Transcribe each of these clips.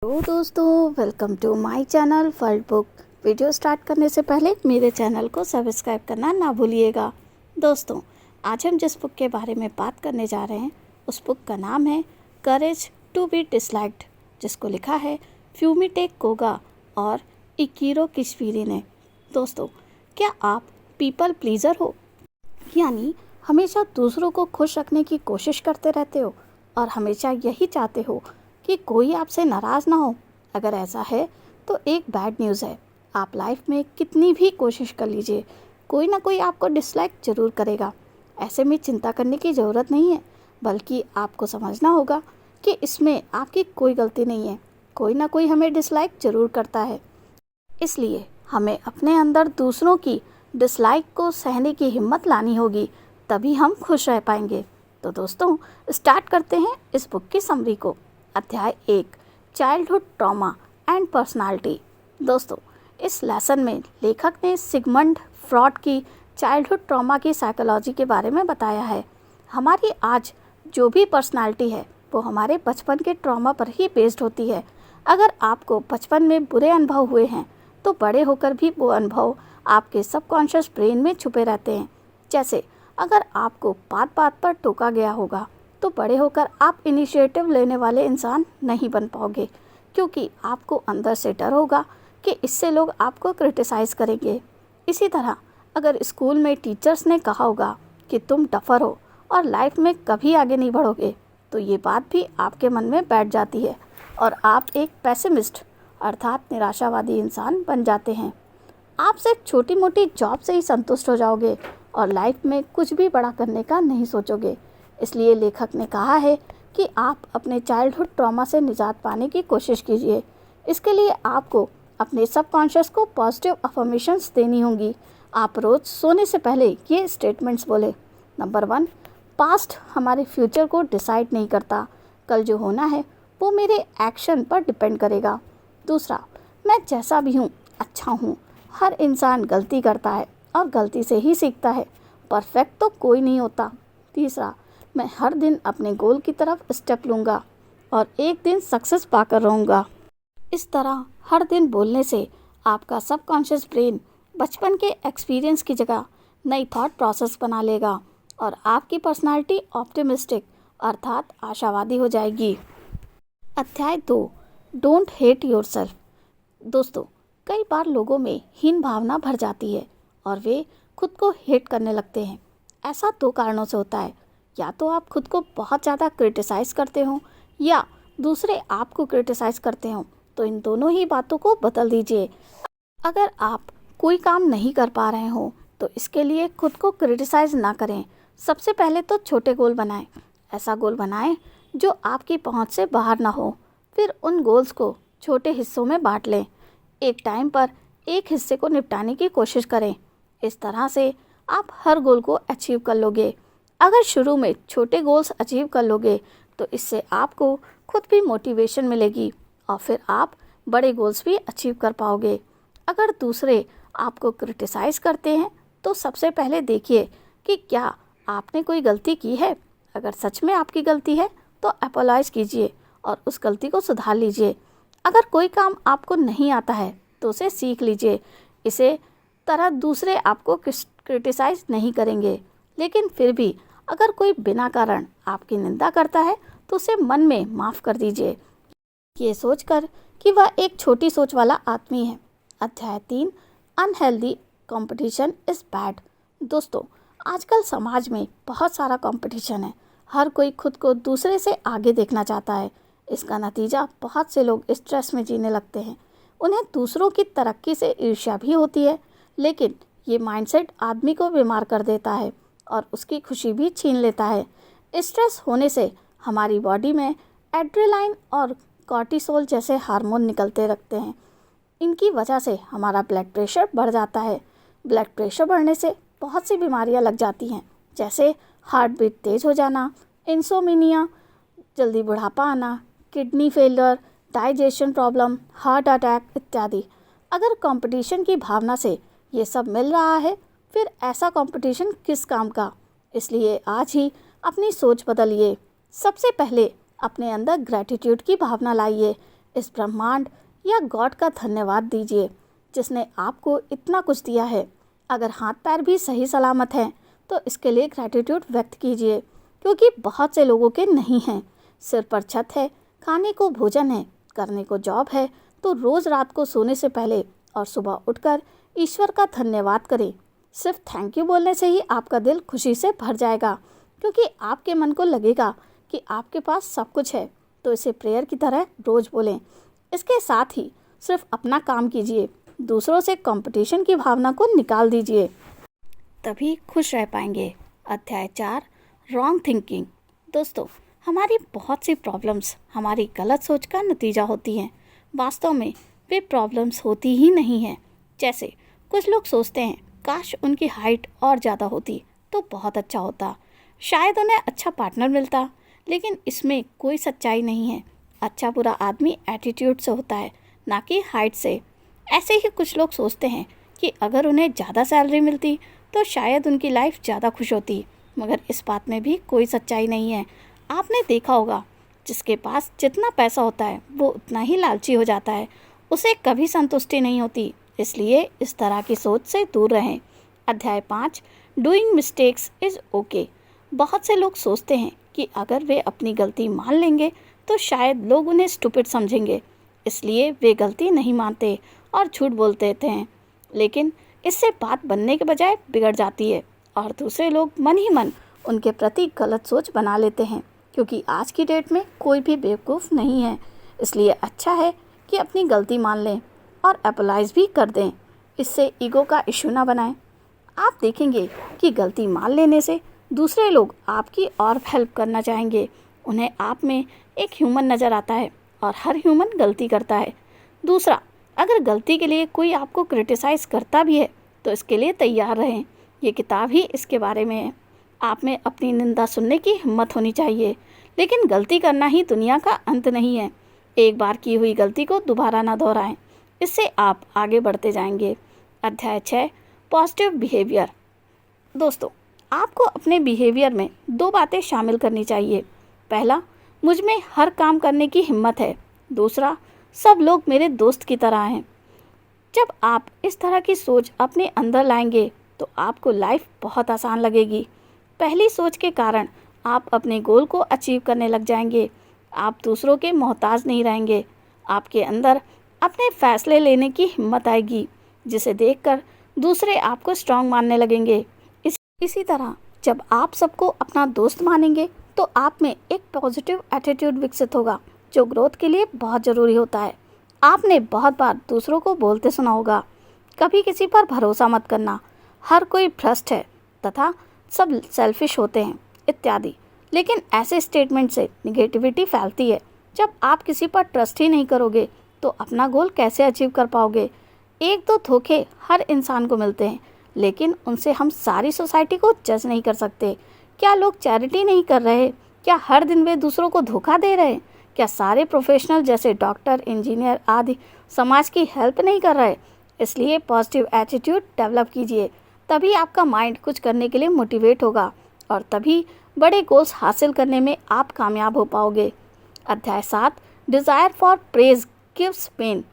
तो दोस्तों, welcome to my channel world book. Video start करने से पहले मेरे चैनल को सब्सक्राइब करना ना भूलिएगा। दोस्तों, आज हम जिस बुक के बारे में बात करने जा रहे हैं उस बुक का नाम है करेज टू बी डिसलाइक्ड, जिसको लिखा है फ्यूमिटे कोगा और इकिरो किशविरी ने। दोस्तों, क्या आप पीपल प्लीज़र हो, यानी हमेशा दूसरों को खुश रखने की कोशिश करते रहते हो और हमेशा यही चाहते हो कि कोई आपसे नाराज़ ना हो? अगर ऐसा है तो एक बैड न्यूज़ है। आप लाइफ में कितनी भी कोशिश कर लीजिए, कोई ना कोई आपको डिसलाइक ज़रूर करेगा। ऐसे में चिंता करने की ज़रूरत नहीं है, बल्कि आपको समझना होगा कि इसमें आपकी कोई गलती नहीं है। कोई ना कोई हमें डिसलाइक ज़रूर करता है, इसलिए हमें अपने अंदर दूसरों की डिसलाइक को सहने की हिम्मत लानी होगी, तभी हम खुश रह पाएंगे। तो दोस्तों, स्टार्ट करते हैं इस बुक की समरी को। अध्याय 1, चाइल्डहुड ट्रॉमा एंड पर्सनालिटी। दोस्तों, इस लेसन में लेखक ने सिगमंड फ्रॉड की चाइल्डहुड ट्रॉमा की साइकोलॉजी के बारे में बताया है। हमारी आज जो भी पर्सनालिटी है वो हमारे बचपन के ट्रॉमा पर ही बेस्ड होती है। अगर आपको बचपन में बुरे अनुभव हुए हैं तो बड़े होकर भी वो अनुभव आपके सबकॉन्शियस ब्रेन में छुपे रहते हैं। जैसे अगर आपको बात बात पर टोका गया होगा तो बड़े होकर आप इनिशिएटिव लेने वाले इंसान नहीं बन पाओगे, क्योंकि आपको अंदर से डर होगा कि इससे लोग आपको क्रिटिसाइज़ करेंगे। इसी तरह अगर स्कूल में टीचर्स ने कहा होगा कि तुम टफर हो और लाइफ में कभी आगे नहीं बढ़ोगे, तो ये बात भी आपके मन में बैठ जाती है और आप एक पेसिमिस्ट अर्थात निराशावादी इंसान बन जाते हैं। आप सिर्फ छोटी मोटी जॉब से ही संतुष्ट हो जाओगे और लाइफ में कुछ भी बड़ा करने का नहीं सोचोगे। इसलिए लेखक ने कहा है कि आप अपने चाइल्डहुड ट्रॉमा से निजात पाने की कोशिश कीजिए। इसके लिए आपको अपने सबकॉन्शियस को पॉजिटिव अफर्मेशंस देनी होंगी। आप रोज़ सोने से पहले ये स्टेटमेंट्स बोले। नंबर 1, पास्ट हमारे फ्यूचर को डिसाइड नहीं करता। कल जो होना है वो मेरे एक्शन पर डिपेंड करेगा। दूसरा, मैं जैसा भी हूँ अच्छा हूँ। हर इंसान गलती करता है और गलती से ही सीखता है। परफेक्ट तो कोई नहीं होता। तीसरा, मैं हर दिन अपने गोल की तरफ स्टेप लूँगा और एक दिन सक्सेस पाकर रहूँगा। इस तरह हर दिन बोलने से आपका सबकॉन्शियस ब्रेन बचपन के एक्सपीरियंस की जगह नई थॉट प्रोसेस बना लेगा और आपकी पर्सनालिटी ऑप्टिमिस्टिक अर्थात आशावादी हो जाएगी। अध्याय 2, डोंट हेट योरसेल्फ। दोस्तों, कई बार लोगों में हीन भावना भर जाती है और वे खुद को हेट करने लगते हैं। ऐसा 2 कारणों से होता है। या तो आप खुद को बहुत ज़्यादा क्रिटिसाइज़ करते हो या दूसरे आपको क्रिटिसाइज़ करते हो। तो इन दोनों ही बातों को बदल दीजिए। अगर आप कोई काम नहीं कर पा रहे हो तो इसके लिए खुद को क्रिटिसाइज़ ना करें। सबसे पहले तो छोटे गोल बनाएं। ऐसा गोल बनाएं जो आपकी पहुंच से बाहर ना हो। फिर उन गोल्स को छोटे हिस्सों में बांट लें। एक टाइम पर एक हिस्से को निपटाने की कोशिश करें। इस तरह से आप हर गोल को अचीव कर लोगे। अगर शुरू में छोटे गोल्स अचीव कर लोगे तो इससे आपको खुद भी मोटिवेशन मिलेगी और फिर आप बड़े गोल्स भी अचीव कर पाओगे। अगर दूसरे आपको क्रिटिसाइज़ करते हैं तो सबसे पहले देखिए कि क्या आपने कोई गलती की है। अगर सच में आपकी गलती है तो अपोलाइज कीजिए और उस गलती को सुधार लीजिए। अगर कोई काम आपको नहीं आता है तो उसे सीख लीजिए। इसे तरह दूसरे आपको क्रिटिसाइज़ नहीं करेंगे, लेकिन फिर भी अगर कोई बिना कारण आपकी निंदा करता है तो उसे मन में माफ़ कर दीजिए, ये सोचकर कि वह एक छोटी सोच वाला आदमी है। अध्याय 3, अनहेल्दी कंपटीशन इज़ बैड। दोस्तों, आजकल समाज में बहुत सारा कंपटीशन है। हर कोई खुद को दूसरे से आगे देखना चाहता है। इसका नतीजा बहुत से लोग स्ट्रेस में जीने लगते हैं। उन्हें दूसरों की तरक्की से ईर्ष्या भी होती है, लेकिन ये माइंडसेट आदमी को बीमार कर देता है और उसकी खुशी भी छीन लेता है। स्ट्रेस होने से हमारी बॉडी में एड्रेनालाइन और कॉर्टिसोल जैसे हार्मोन निकलते रखते हैं। इनकी वजह से हमारा ब्लड प्रेशर बढ़ जाता है। ब्लड प्रेशर बढ़ने से बहुत सी बीमारियां लग जाती हैं, जैसे हार्ट बीट तेज़ हो जाना, इंसोमिनिया, जल्दी बुढ़ापा आना, kidney failure, digestion problem, heart attack इत्यादि। अगर कंपटीशन की भावना से ये सब मिल रहा है, फिर ऐसा कंपटीशन किस काम का। इसलिए आज ही अपनी सोच बदलिए। सबसे पहले अपने अंदर ग्रैटिट्यूड की भावना लाइए। इस ब्रह्मांड या गॉड का धन्यवाद दीजिए जिसने आपको इतना कुछ दिया है। अगर हाथ पैर भी सही सलामत हैं तो इसके लिए ग्रैटिट्यूड व्यक्त कीजिए, क्योंकि बहुत से लोगों के नहीं हैं। सिर पर छत है, खाने को भोजन है, करने को जॉब है, तो रोज़ रात को सोने से पहले और सुबह उठकर ईश्वर का धन्यवाद करें। सिर्फ थैंक यू बोलने से ही आपका दिल खुशी से भर जाएगा, क्योंकि आपके मन को लगेगा कि आपके पास सब कुछ है। तो इसे प्रेयर की तरह रोज़ बोलें। इसके साथ ही सिर्फ अपना काम कीजिए, दूसरों से कंपटीशन की भावना को निकाल दीजिए, तभी खुश रह पाएंगे। अध्याय 4, रॉन्ग थिंकिंग। दोस्तों, हमारी बहुत सी प्रॉब्लम्स हमारी गलत सोच का नतीजा होती हैं। वास्तव में वे प्रॉब्लम्स होती ही नहीं हैं। जैसे कुछ लोग सोचते हैं काश उनकी हाइट और ज़्यादा होती तो बहुत अच्छा होता, शायद उन्हें अच्छा पार्टनर मिलता, लेकिन इसमें कोई सच्चाई नहीं है। अच्छा बुरा आदमी एटीट्यूड से होता है, ना कि हाइट से। ऐसे ही कुछ लोग सोचते हैं कि अगर उन्हें ज़्यादा सैलरी मिलती तो शायद उनकी लाइफ ज़्यादा खुश होती, मगर इस बात में भी कोई सच्चाई नहीं है। आपने देखा होगा, जिसके पास जितना पैसा होता है वो उतना ही लालची हो जाता है, उसे कभी संतुष्टि नहीं होती। इसलिए इस तरह की सोच से दूर रहें। अध्याय 5, डूइंग मिस्टेक्स इज़ ओके। बहुत से लोग सोचते हैं कि अगर वे अपनी गलती मान लेंगे तो शायद लोग उन्हें स्टूपिड समझेंगे, इसलिए वे गलती नहीं मानते और झूठ बोलते रहते हैं। लेकिन इससे बात बनने के बजाय बिगड़ जाती है और दूसरे लोग मन ही मन उनके प्रति गलत सोच बना लेते हैं, क्योंकि आज की डेट में कोई भी बेवकूफ़ नहीं है। इसलिए अच्छा है कि अपनी गलती मान लें और अपोलाइज भी कर दें। इससे ईगो का इशू ना बनाएं। आप देखेंगे कि गलती मान लेने से दूसरे लोग आपकी और हेल्प करना चाहेंगे। उन्हें आप में एक ह्यूमन नज़र आता है और हर ह्यूमन गलती करता है। दूसरा, अगर गलती के लिए कोई आपको क्रिटिसाइज़ करता भी है तो इसके लिए तैयार रहें। ये किताब ही इसके बारे में है। आप में अपनी निंदा सुनने की हिम्मत होनी चाहिए, लेकिन गलती करना ही दुनिया का अंत नहीं है। एक बार की हुई गलती को दोबारा ना दोहराएं, इससे आप आगे बढ़ते जाएंगे। अध्याय 6, पॉजिटिव बिहेवियर। दोस्तों, आपको अपने बिहेवियर में 2 बातें शामिल करनी चाहिए। पहला, मुझ में हर काम करने की हिम्मत है। दूसरा, सब लोग मेरे दोस्त की तरह हैं। जब आप इस तरह की सोच अपने अंदर लाएंगे तो आपको लाइफ बहुत आसान लगेगी। पहली सोच के कारण आप अपने गोल को अचीव करने लग जाएंगे। आप दूसरों के मोहताज नहीं रहेंगे। आपके अंदर अपने फैसले लेने की हिम्मत आएगी, जिसे देखकर दूसरे आपको स्ट्रांग मानने लगेंगे। इसी तरह जब आप सबको अपना दोस्त मानेंगे तो आप में एक पॉजिटिव एटीट्यूड विकसित होगा, जो ग्रोथ के लिए बहुत ज़रूरी होता है। आपने बहुत बार दूसरों को बोलते सुना होगा, कभी किसी पर भरोसा मत करना, हर कोई भ्रष्ट है तथा सब सेल्फिश होते हैं इत्यादि। लेकिन ऐसे स्टेटमेंट से निगेटिविटी फैलती है। जब आप किसी पर ट्रस्ट ही नहीं करोगे तो अपना गोल कैसे अचीव कर पाओगे। 1-2 धोखे हर इंसान को मिलते हैं, लेकिन उनसे हम सारी सोसाइटी को जज नहीं कर सकते। क्या लोग चैरिटी नहीं कर रहे? क्या हर दिन वे दूसरों को धोखा दे रहे? क्या सारे प्रोफेशनल जैसे डॉक्टर, इंजीनियर आदि समाज की हेल्प नहीं कर रहे? इसलिए पॉजिटिव एटीट्यूड डेवलप कीजिए, तभी आपका माइंड कुछ करने के लिए मोटिवेट होगा और तभी बड़े गोल्स हासिल करने में आप कामयाब हो पाओगे। अध्याय 7, desire for praise gives pain.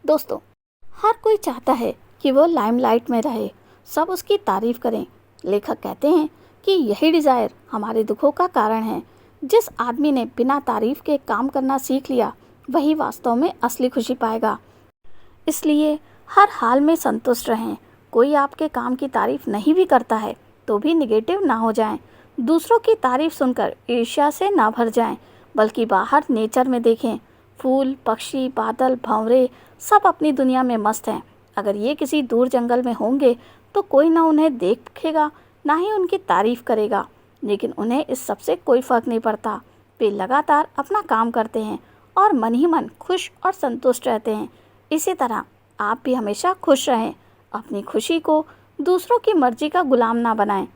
दोस्तों, हर कोई चाहता है कि वो लाइमलाइट में रहे, सब उसकी तारीफ करें। लेखक कहते हैं कि यही डिज़ायर हमारे दुखों का कारण है। जिस आदमी ने बिना तारीफ के काम करना सीख लिया, वही वास्तव में असली खुशी पाएगा। इसलिए हर हाल में संतुष्ट रहें। कोई आपके काम की तारीफ नहीं भी करता है तो भी निगेटिव ना हो जाएं। दूसरों की तारीफ सुनकर ईर्ष्या से ना भर जाएं, बल्कि बाहर नेचर में देखें। फूल, पक्षी, बादल, भंवरे सब अपनी दुनिया में मस्त हैं। अगर ये किसी दूर जंगल में होंगे तो कोई ना उन्हें देखेगा, ना ही उनकी तारीफ करेगा, लेकिन उन्हें इस सब से कोई फ़र्क नहीं पड़ता। वे लगातार अपना काम करते हैं और मन ही मन खुश और संतुष्ट रहते हैं। इसी तरह आप भी हमेशा खुश रहें। अपनी खुशी को दूसरों की मर्जी का गुलाम ना बनाएं।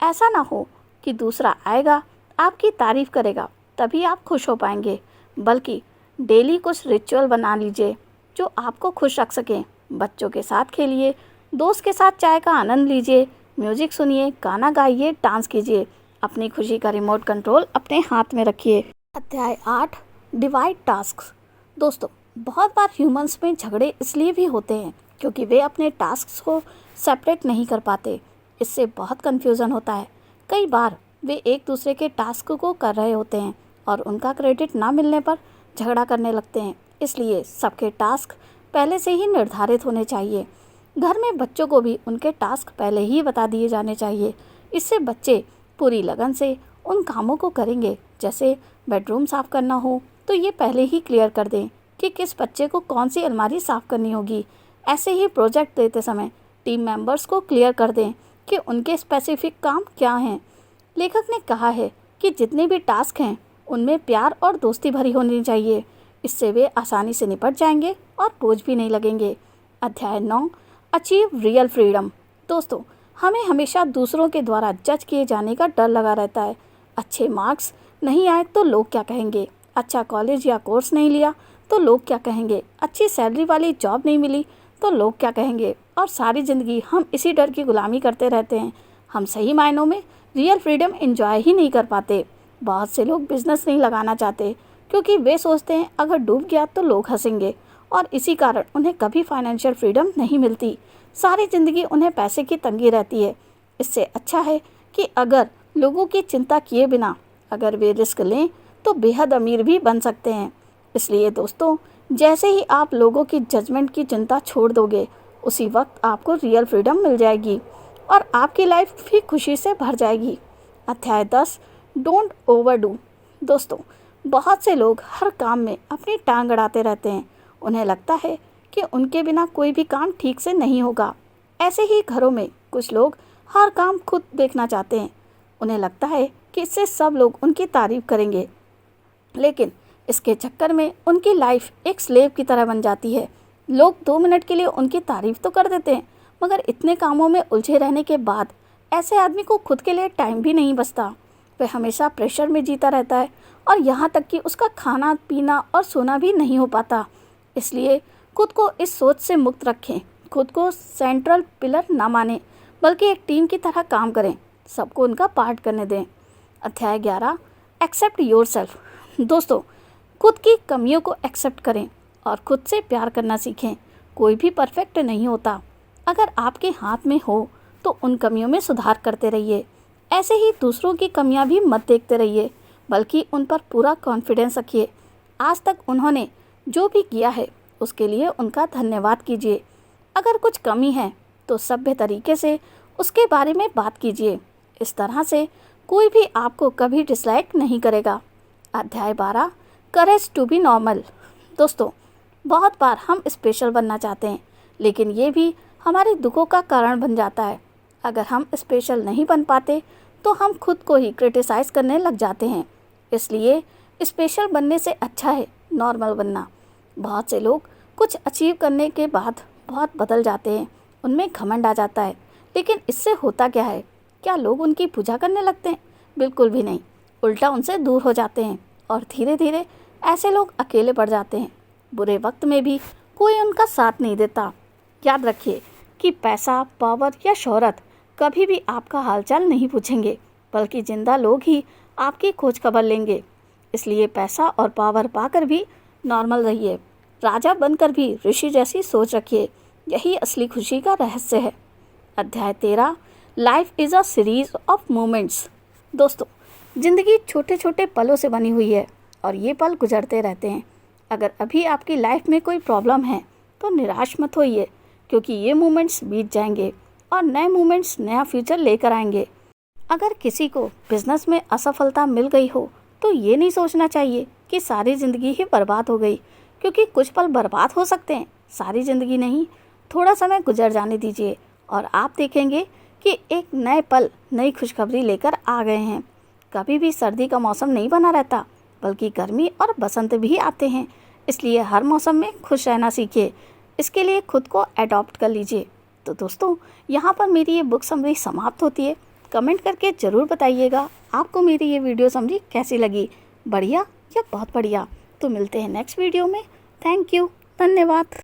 ऐसा ना हो कि दूसरा आएगा, आपकी तारीफ करेगा, तभी आप खुश हो पाएंगे, बल्कि डेली कुछ रिचुअल बना लीजिए जो आपको खुश रख सकें। बच्चों के साथ खेलिए, दोस्त के साथ चाय का आनंद लीजिए, म्यूजिक सुनिए, गाना गाइए, डांस कीजिए। अपनी खुशी का रिमोट कंट्रोल अपने हाथ में रखिए। अध्याय 8, डिवाइड टास्क्स। दोस्तों, बहुत बार ह्यूमंस में झगड़े इसलिए भी होते हैं क्योंकि वे अपने टास्क्स को सेपरेट नहीं कर पाते। इससे बहुत कन्फ्यूज़न होता है। कई बार वे एक दूसरे के टास्क को कर रहे होते हैं और उनका क्रेडिट ना मिलने पर झगड़ा करने लगते हैं। इसलिए सबके टास्क पहले से ही निर्धारित होने चाहिए। घर में बच्चों को भी उनके टास्क पहले ही बता दिए जाने चाहिए। इससे बच्चे पूरी लगन से उन कामों को करेंगे। जैसे बेडरूम साफ़ करना हो तो ये पहले ही क्लियर कर दें कि किस बच्चे को कौन सी अलमारी साफ़ करनी होगी। ऐसे ही प्रोजेक्ट देते समय टीम मेंबर्स को क्लियर कर दें कि उनके स्पेसिफिक काम क्या हैं। लेखक ने कहा है कि जितने भी टास्क हैं उनमें प्यार और दोस्ती भरी होनी चाहिए। इससे वे आसानी से निपट जाएंगे और बोझ भी नहीं लगेंगे। अध्याय 9, अचीव रियल फ्रीडम। दोस्तों, हमें हमेशा दूसरों के द्वारा जज किए जाने का डर लगा रहता है। अच्छे मार्क्स नहीं आए तो लोग क्या कहेंगे, अच्छा कॉलेज या कोर्स नहीं लिया तो लोग क्या कहेंगे, अच्छी सैलरी वाली जॉब नहीं मिली तो लोग क्या कहेंगे, और सारी ज़िंदगी हम इसी डर की गुलामी करते रहते हैं। हम सही मायनों में रियल फ्रीडम एंजॉय ही नहीं कर पाते। बहुत से लोग बिजनेस नहीं लगाना चाहते क्योंकि वे सोचते हैं अगर डूब गया तो लोग हंसेंगे, और इसी कारण उन्हें कभी फाइनेंशियल फ्रीडम नहीं मिलती। सारी ज़िंदगी उन्हें पैसे की तंगी रहती है। इससे अच्छा है कि अगर लोगों की चिंता किए बिना अगर वे रिस्क लें तो बेहद अमीर भी बन सकते हैं। इसलिए दोस्तों, जैसे ही आप लोगों की जजमेंट की चिंता छोड़ दोगे उसी वक्त आपको रियल फ्रीडम मिल जाएगी और आपकी लाइफ भी खुशी से भर जाएगी। अध्याय 10, डोंट ओवरडू। दोस्तों, बहुत से लोग हर काम में अपनी टांग अड़ाते रहते हैं। उन्हें लगता है कि उनके बिना कोई भी काम ठीक से नहीं होगा। ऐसे ही घरों में कुछ लोग हर काम खुद देखना चाहते हैं। उन्हें लगता है कि इससे सब लोग उनकी तारीफ करेंगे, लेकिन इसके चक्कर में उनकी लाइफ एक स्लेव की तरह बन जाती है। लोग 2 मिनट के लिए उनकी तारीफ तो कर देते हैं, मगर इतने कामों में उलझे रहने के बाद ऐसे आदमी को खुद के लिए टाइम भी नहीं बचता। वह हमेशा प्रेशर में जीता रहता है और यहाँ तक कि उसका खाना पीना और सोना भी नहीं हो पाता। इसलिए खुद को इस सोच से मुक्त रखें। खुद को सेंट्रल पिलर ना मानें, बल्कि एक टीम की तरह काम करें। सबको उनका पार्ट करने दें। अध्याय 11, एक्सेप्ट योरसेल्फ। दोस्तों, खुद की कमियों को एक्सेप्ट करें और खुद से प्यार करना सीखें। कोई भी परफेक्ट नहीं होता। अगर आपके हाथ में हो तो उन कमियों में सुधार करते रहिए। ऐसे ही दूसरों की कमियां भी मत देखते रहिए, बल्कि उन पर पूरा कॉन्फिडेंस रखिए। आज तक उन्होंने जो भी किया है उसके लिए उनका धन्यवाद कीजिए। अगर कुछ कमी है तो सभ्य तरीके से उसके बारे में बात कीजिए। इस तरह से कोई भी आपको कभी डिसलाइक नहीं करेगा। अध्याय 12, करेज टू बी नॉर्मल। दोस्तों, बहुत बार हम स्पेशल बनना चाहते हैं, लेकिन ये भी हमारे दुखों का कारण बन जाता है। अगर हम स्पेशल नहीं बन पाते तो हम खुद को ही क्रिटिसाइज़ करने लग जाते हैं। इसलिए स्पेशल बनने से अच्छा है नॉर्मल बनना। बहुत से लोग कुछ अचीव करने के बाद बहुत बदल जाते हैं, उनमें घमंड आ जाता है। लेकिन इससे होता क्या है? क्या लोग उनकी पूजा करने लगते हैं? बिल्कुल भी नहीं, उल्टा उनसे दूर हो जाते हैं और धीरे धीरे ऐसे लोग अकेले पड़ जाते हैं। बुरे वक्त में भी कोई उनका साथ नहीं देता। याद रखिए कि पैसा, पावर या शोहरत कभी भी आपका हालचाल नहीं पूछेंगे, बल्कि जिंदा लोग ही आपकी खोज खबर लेंगे। इसलिए पैसा और पावर पाकर भी नॉर्मल रहिए। राजा बनकर भी ऋषि जैसी सोच रखिए। यही असली खुशी का रहस्य है। अध्याय 13, life is a series of moments. दोस्तों, ज़िंदगी छोटे छोटे पलों से बनी हुई है और ये पल गुजरते रहते हैं। अगर अभी आपकी लाइफ में कोई प्रॉब्लम है तो निराश मत होइए, क्योंकि ये मोमेंट्स बीत जाएंगे और नए मोमेंट्स नया फ्यूचर लेकर आएंगे। अगर किसी को बिजनेस में असफलता मिल गई हो तो ये नहीं सोचना चाहिए कि सारी ज़िंदगी ही बर्बाद हो गई, क्योंकि कुछ पल बर्बाद हो सकते हैं, सारी ज़िंदगी नहीं। थोड़ा समय गुजर जाने दीजिए और आप देखेंगे कि एक नए पल नई खुशखबरी लेकर आ गए हैं। कभी भी सर्दी का मौसम नहीं बना रहता, बल्कि गर्मी और बसंत भी आते हैं। इसलिए हर मौसम में खुश रहना सीखिए। इसके लिए खुद को अडॉप्ट कर लीजिए। तो दोस्तों, यहाँ पर मेरी ये बुक समरी समाप्त होती है। कमेंट करके ज़रूर बताइएगा आपको मेरी ये वीडियो समरी कैसी लगी, बढ़िया या बहुत बढ़िया। तो मिलते हैं नेक्स्ट वीडियो में। थैंक यू, धन्यवाद।